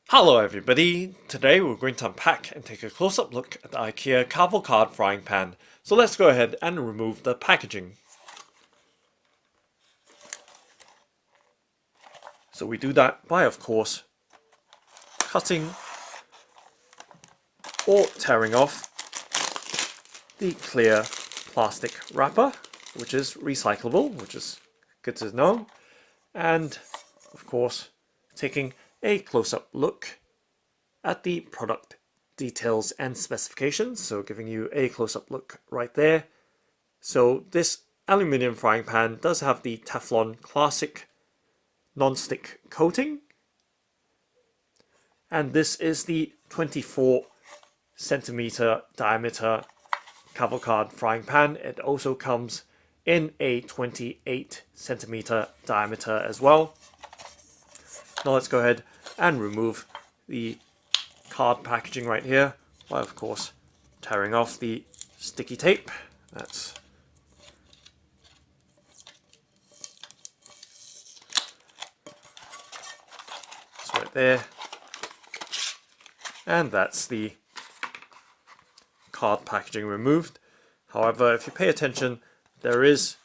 Hello everybody, today we're going to unpack and take a close-up look at the IKEA KAVALKAD Frying Pan. So let's go ahead and remove the packaging. So we do that by, of course, cutting or tearing off the clear plastic wrapper, which is recyclable, which is good to know. And, of course, taking a close-up look at the product details and specifications, so giving you a close-up look right there. So this aluminium frying pan does have the Teflon Classic non-stick coating, and this is the 24 cm diameter KAVALKAD frying pan. It also comes in a 28 cm diameter as well. Now let's go ahead and remove the card packaging right here by, of course, tearing off the sticky tape. That's right there, and that's the card packaging removed. However, if you pay attention, there is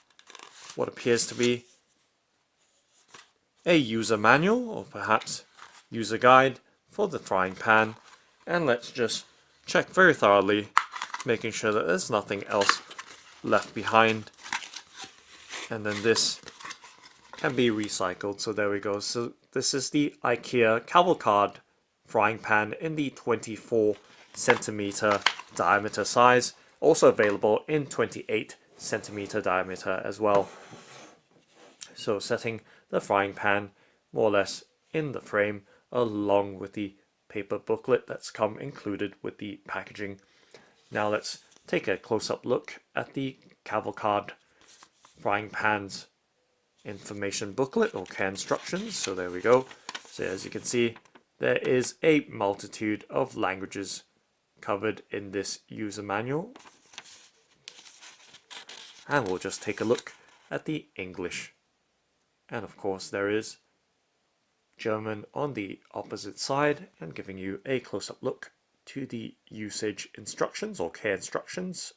what appears to be a user manual or perhaps user guide for the frying pan, and let's just check very thoroughly, making sure that there's nothing else left behind, and then this can be recycled. So there we go. So this is the IKEA KAVALKAD frying pan in the 24 cm diameter size, also available in 28 cm diameter as well. So setting the frying pan more or less in the frame along with the paper booklet that's come included with the packaging. Now let's take a close-up look at the KAVALKAD frying pan's information booklet or care instructions. So there we go. So as you can see, there is a multitude of languages covered in this user manual, and we'll just take a look at the English. And of course there is German on the opposite side, and giving you a close-up look to the usage instructions or care instructions.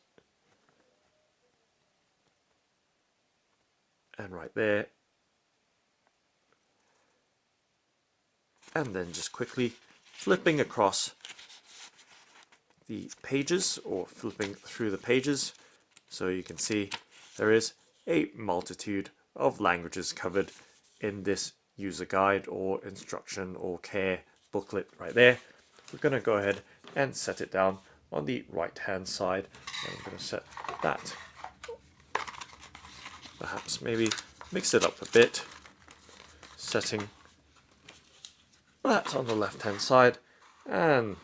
And right there. And then just quickly flipping across the pages or flipping through the pages, so you can see there is a multitude of languages covered in this user guide or instruction or care booklet right there. We're going to go ahead and set it down on the right hand side. I'm going to set that, perhaps maybe mix it up a bit, setting that on the left hand side and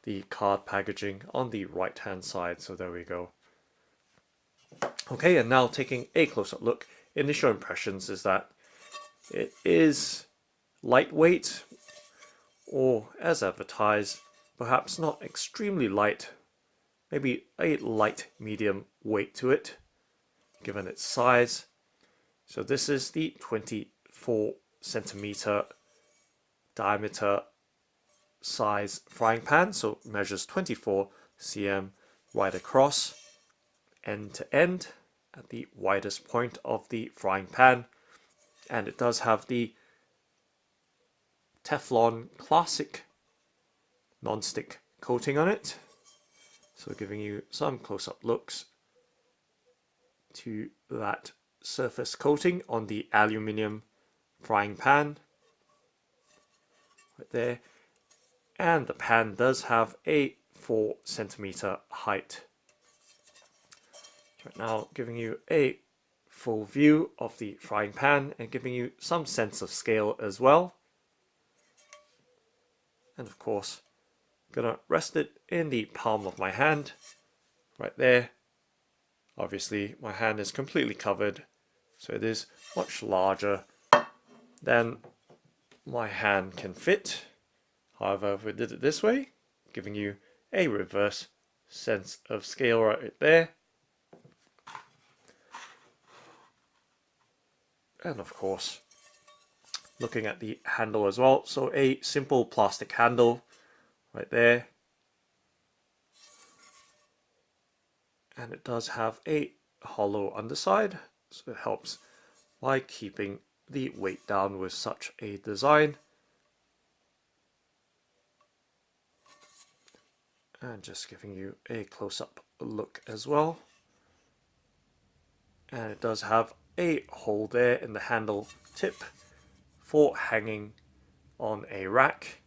the card packaging on the right hand side. So there we go. Okay, and now taking a close-up look, initial impressions is that it is lightweight, or as advertised, perhaps not extremely light, maybe a light medium weight to it given its size. So this is the 24 cm diameter size frying pan, so it measures 24 cm right across, end to end at the widest point of the frying pan, and it does have the Teflon Classic non-stick coating on it, so giving you some close-up looks to that surface coating on the aluminium frying pan right there. And the pan does have a 4 cm height. Right now giving you a full view of the frying pan and giving you some sense of scale as well. And of course, gonna rest it in the palm of my hand right there. Obviously my hand is completely covered, so it is much larger than my hand can fit. However, if we did it this way, giving you a reverse sense of scale right there. And of course, looking at the handle as well. So a simple plastic handle right there. And it does have a hollow underside, so it helps by keeping the weight down with such a design. And just giving you a close-up look as well. And it does have a hole there in the handle tip for hanging on a rack.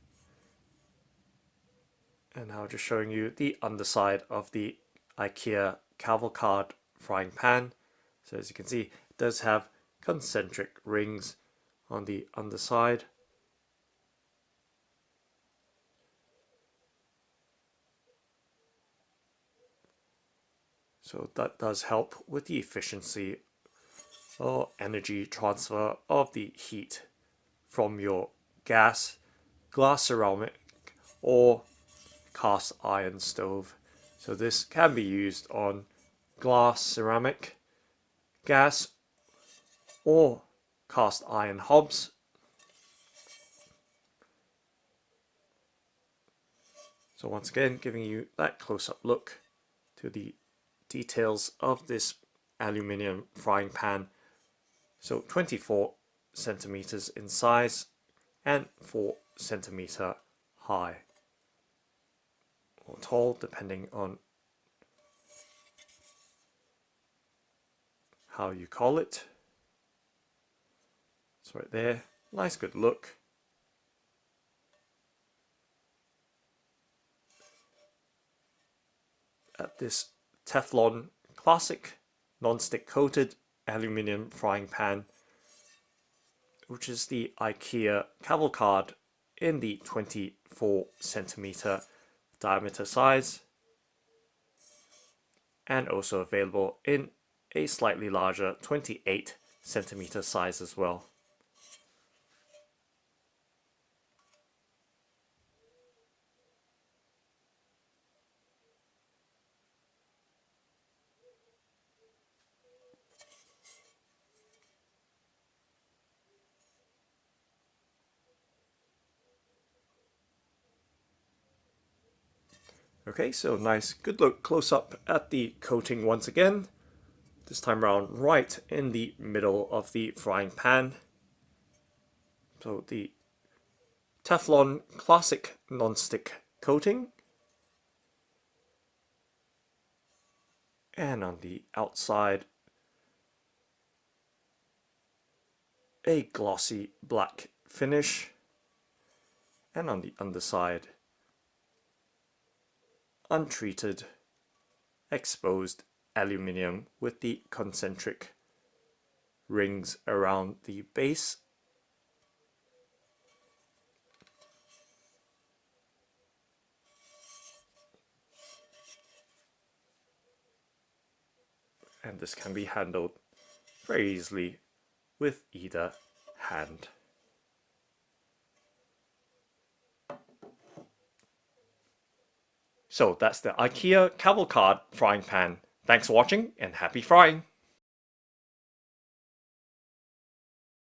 And now just showing you the underside of the IKEA KAVALKAD frying pan. So as you can see, it does have concentric rings on the underside. So that does help with the efficiency or energy transfer of the heat from your gas, glass ceramic, or cast iron stove. So this can be used on glass, ceramic, gas, or cast iron hobs. So once again, giving you that close-up look to the details of this aluminium frying pan. So 24 centimeters in size and 4 centimeter high or tall, depending on how you call it. It's right there. Nice good look. At this Teflon Classic non-stick coated aluminium frying pan, which is the IKEA KAVALKAD in the 24 centimeter diameter size, and also available in a slightly larger 28 centimeter size as well. Okay, so nice good look close up at the coating once again. This time around right in the middle of the frying pan. So the Teflon Classic non-stick coating. And on the outside, a glossy black finish. And on the underside, untreated, exposed aluminium with the concentric rings around the base. And this can be handled very easily with either hand. So that's the IKEA KAVALKAD frying pan. Thanks for watching and happy frying!